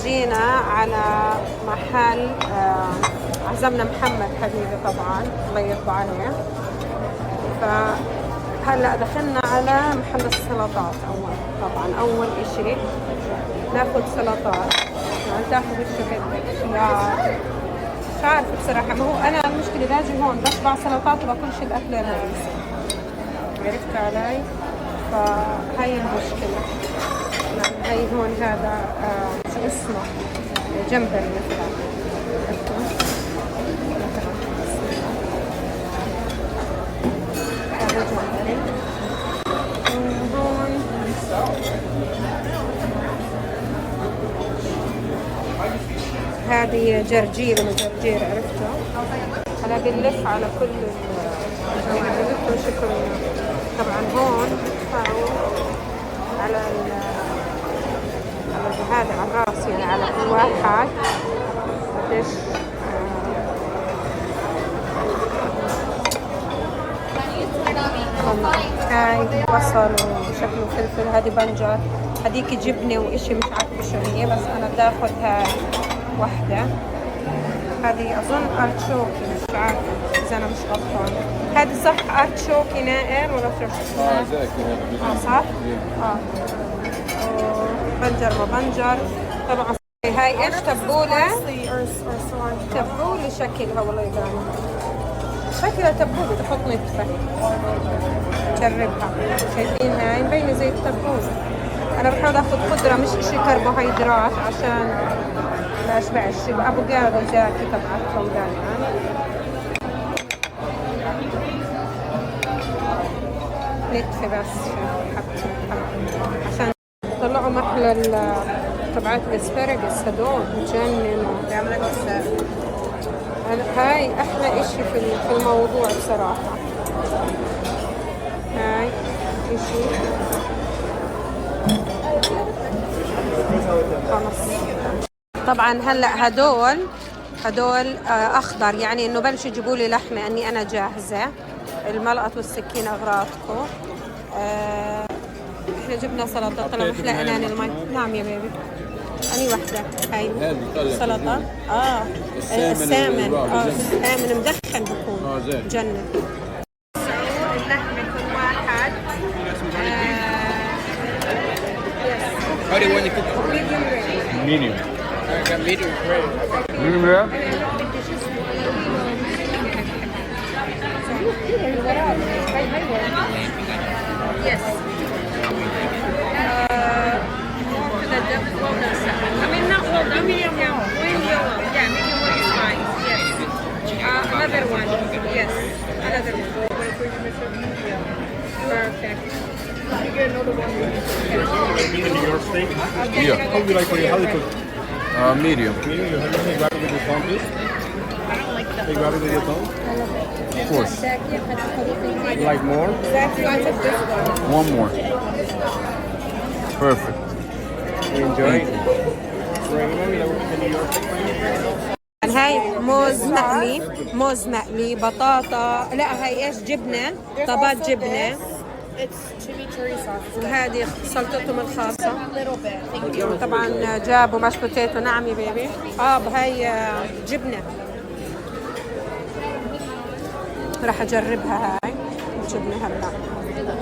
جينا على محل عزمنا محمد حبيبي طبعا الله يرضى عليه. فهلا دخلنا على محل السلطات. أول إشي ناخد سلطات. يعني تاخد شو بدك خيار، مش عارفة بصراحة. ما هو أنا المشكلة باجي هون بشبع سلطات وباكلش الأكل الرئيسي، عرفت علي؟ فهي المشكلة. هي هون هذا شو اسمه جمبري مثلا. هذا جمبري. وهون هذه جرجير ومجرجير، عرفتوا؟ هلا بنلف على كل عرفتوا شكل. طبعا هون على هذا على الراس، يعني على كل واحد قديش. هاي بصل وشكله فلفل، هذه بنجر، هذيك جبنه وإشي مش عارفه شو هي، بس انا بدي اخذ هاي وحده. هذه اظن ارتشوكي، مش عارفه اذا انا مش غلطان. هذه صح ارتشوكي نائر ولا فرش؟ صح؟ بنجر وبنجر طبعا. هاي ايش تبولة؟ تبولة شكلها والله يبان شكلها تبولة، تحط نتفة. جربها، شايفين هاي مبينة زي التبولة. انا بحاول اخذ خضرة مش اشي كربوهيدرات عشان لا اشبعش. ابو قادة جاكي تبعتهم دائما. نتفة بس حبتي عشان طلعوا محل تبعات الاسبرغس هدول بجننوا. هاي احلى اشي في الموضوع بصراحة. هاي اشي خلص. طبعا هلا هدول اخضر، يعني انه بلشوا يجيبوا لي لحمة اني انا جاهزة. الملقط والسكين اغراضكم. احنا جبنا سلطة طالما احلى اناني المي. نعم يا بيبي. اني وحدة هاي سلطة. السامن. السامن مدخن بكون جنة. اللحمة كل واحد. How do you want to cook it? Medium. I got medium rare. Medium rare? Yes. I mean, not well done, medium well. Medium well. Yeah, medium well is fine. Yes. Another one. Yes. Another one. Perfect. You get another one. New York steak? Yeah. How would you like for your how do you cook? Medium. Medium? You have to grab it with your tongue, please? I don't like that. Can you grab it with your tongue? Of course. You like more? One more. Perfect. You enjoy it? هاي موز مقلي بطاطا. لا هاي ايش؟ جبنة، طبات جبنة. وهذه سلطتهم الخاصة. طبعا جابوا ماش بوتيتو. نعم يا بيبي. هاي جبنة راح اجربها. هاي الجبنة هلا.